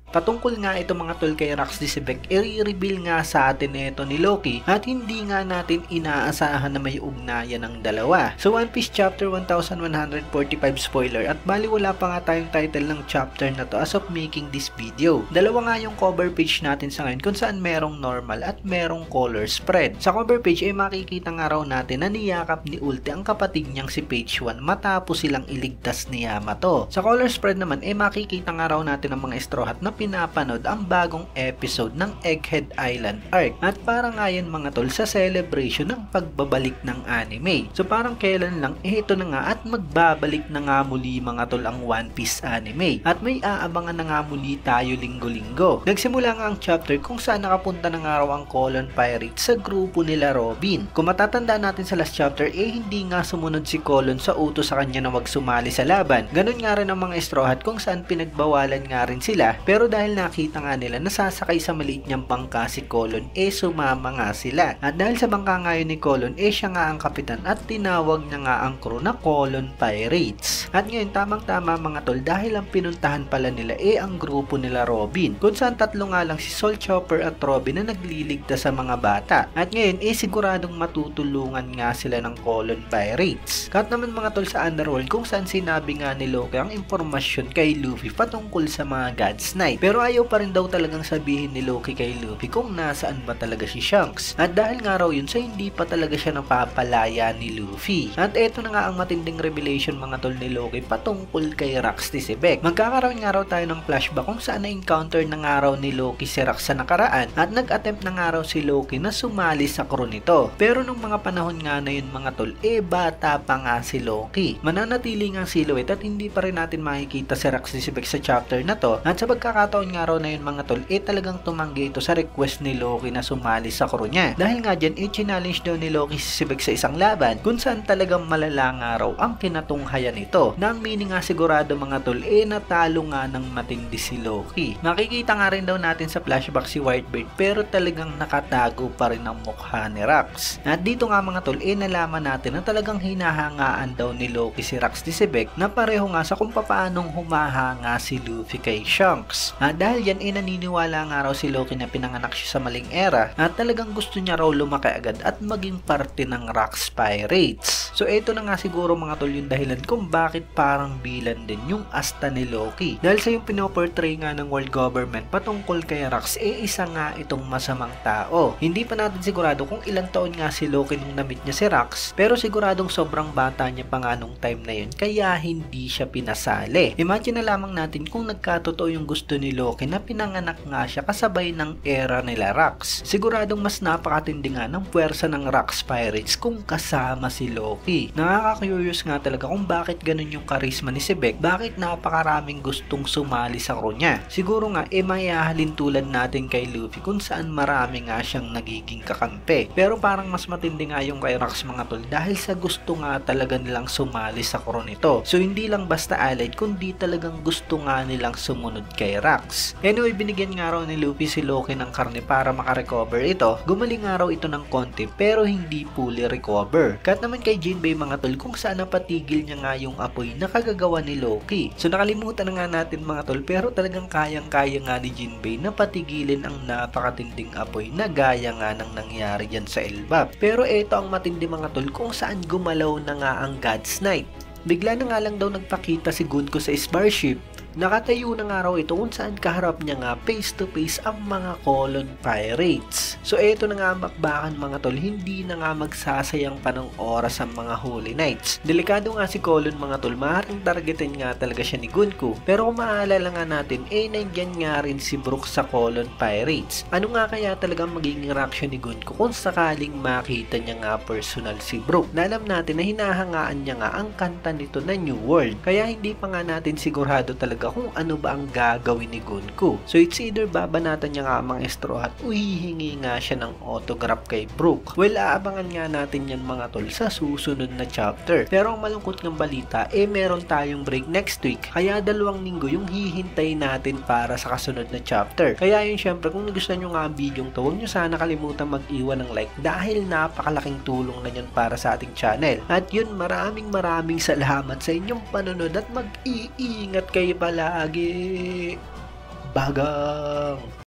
Patungkol nga ito mga tol kay Rax Disibek, i-reveal nga sa atin ito ni Loki at hindi nga natin inaasahan na may ugnayan ng dalawa. So One Piece chapter 1145 spoiler, at bali wala pa nga tayong title ng chapter na to as of making this video. Dalawa nga yung cover page natin sa ngayon kung saan merong normal at merong color spread. Sa cover page ay makikita nga raw natin na niyakap ni Ulti ang kapatid niyang si Page 1 matapos silang iligtas ni Yamato. Sa color spread naman ay makikita nga raw natin ang mga Straw Hat na pinapanood ang bagong episode ng Egghead Island arc, at parang ngayon mga tol sa celebration ng pagbabalik ng anime. So parang kailan lang ito na nga at magbabalik na nga muli mga tol ang One Piece anime, at may aabangan na nga muli tayo linggo-linggo. Nagsimula nga ang chapter kung saan nakapunta na nga raw ang Colon Pirates sa grupo nila Robin. Kung matatanda natin sa last chapter hindi nga sumunod si Colon sa utos sa kanya na wag sumali sa laban. Ganon nga rin ang mga Straw Hat kung saan pinagbawalan nga rin sila, pero dahil nakita nga nila nasasakay sa maliit niyang bangka si Colon sumama nga sila, at dahil sa bangka ngayon ni Colon siya nga ang kapitan at tinawag niya nga ang crew na Colon Pirates. At ngayon tamang-tama mga tol dahil ang pinuntahan pala nila ang grupo nila Robin, kung saan tatlo nga lang si Soul Chopper at Robin na nagliligtas sa mga bata, at ngayon siguradong matutulungan nga sila ng Colon Pirates. Kat naman mga tol sa Underworld kung saan sinabi nga ni Loki ang impormasyon kay Luffy patungkol sa mga God's Knight, pero ayaw pa rin daw talagang sabihin ni Loki kay Luffy kung nasaan ba talaga si Shanks, at dahil nga raw yun sa hindi pa talaga siya napapalaya ni Luffy. At eto na nga ang matinding revelation mga tol ni Loki patungkol kay Rax Disibek. Magkakaroon nga raw tayo ng flashback kung saan na-encounter na nga raw ni Loki si Rax sa nakaraan, at nag-attempt na nga raw si Loki na sumali sa crew nito. Pero nung mga panahon nga na yun mga tol bata pa nga si Loki. Mananatili nga silhouette at hindi pa rin natin makikita si Rax Disibek sa chapter na to, at sa pagkakataon nga raw na yun mga tol talagang tumanggi ito sa request ni Loki na sumali sa crew niya. Dahil nga dyan challenge daw ni Loki si Sibek sa isang laban kung saan talagang malala nga raw ang kinatunghayan nito, na ang meaning nga sigurado mga tol natalo nga ng matindi si Loki. Makikita nga rin daw natin sa flashback si Whitebeard pero talagang nakatago pa rin ang mukha ni Rax. At dito nga mga tol nalaman natin na talagang hinahangaan daw ni Loki si Rax Disibek na pareho nga sa kung paanong humahanga si Luffy kay Shanks. At dahil yan naniniwala nga raw si Loki na pinanganak siya sa maling era at talagang gusto niya raw lumaki agad at maging parte ng Rax Pirates. So ito na nga siguro mga tol yung dahilan kung bakit parang bilan din yung asta ni Loki, dahil sa yung pinoportray nga ng world government patungkol kay Rax isa nga itong masamang tao. Hindi pa natin sigurado kung ilang taon nga si Loki nung na-meet niya si Rax, pero siguradong sobrang bata niya pa nga nung time na yun kaya hindi siya pinasali. Imagine na lamang natin kung nagkatotoo yung gusto ni Loki na pinanganak nga siya kasabay ng era nila Rax. Siguradong mas napakatindi nga ng puwersa ng Rax Pirates kung kasama si Loki. Nakaka-curious nga talaga kung bakit ganun yung charisma ni Sibek, bakit napakaraming gustong sumali sa crew niya. Siguro nga mayahalin tulad natin kay Luffy kung saan marami nga siyang nagiging kakampi, pero parang mas matindi nga yung kay Rax mga tol dahil sa gusto nga talaga nilang sumali sa crew nito. So hindi lang basta allied kundi talagang gusto nga nilang sumunod kay Rax. Anyway, binigyan nga raw ni Luffy si Loki ng karne para makarecover ito. Gumaling nga raw ito ng konti pero hindi fully recover. Kat naman kay Jinbei mga tol kung saan napatigil niya nga yung apoy na kagagawa ni Loki. So nakalimutan na nga natin mga tol pero talagang kayang-kaya nga ni Jinbei na patigilin ang napakatinding apoy na gaya nga ng nangyari dyan sa Elbap. Pero ito ang matindi mga tol kung saan gumalaw na nga ang God's Knight. Bigla na nga lang daw nagpakita si Gunko sa Starship. Nakatayo na nga raw ito kung saan kaharap niya nga face to face ang mga Colon Pirates. So eto na nga ang bakbakan mga tol, hindi na nga magsasayang pa ng oras ang mga Holy Knights. Delikado nga si Colon mga tol, maaaring targetin nga talaga siya ni Gunko. Pero kung maalala nga natin, nandyan nga rin si Brook sa Colon Pirates. Ano nga kaya talagang magiging reaction ni Gunko kung sakaling makita niya nga personal si Brook? Na alam natin na hinahangaan niya nga ang kanta nito na New World. Kaya hindi pa nga natin sigurado talaga kung ano ba ang gagawin ni Gunko. So it's either babanatan niya nga ang mga Straw Hat o hihingi nga siya ng autograph kay Brook. Well, aabangan nga natin yan mga tol sa susunod na chapter. Pero ang malungkot ng balita, meron tayong break next week. Kaya 2 linggo yung hihintay natin para sa kasunod na chapter. Kaya yun syempre, kung nagustuhan nyo nga ang video to, huwag nyo sana kalimutan mag-iwan ng like dahil napakalaking tulong na yun para sa ating channel. At yun, maraming salamat sa inyong panonood at mag-iingat kayo palagi. Bagang!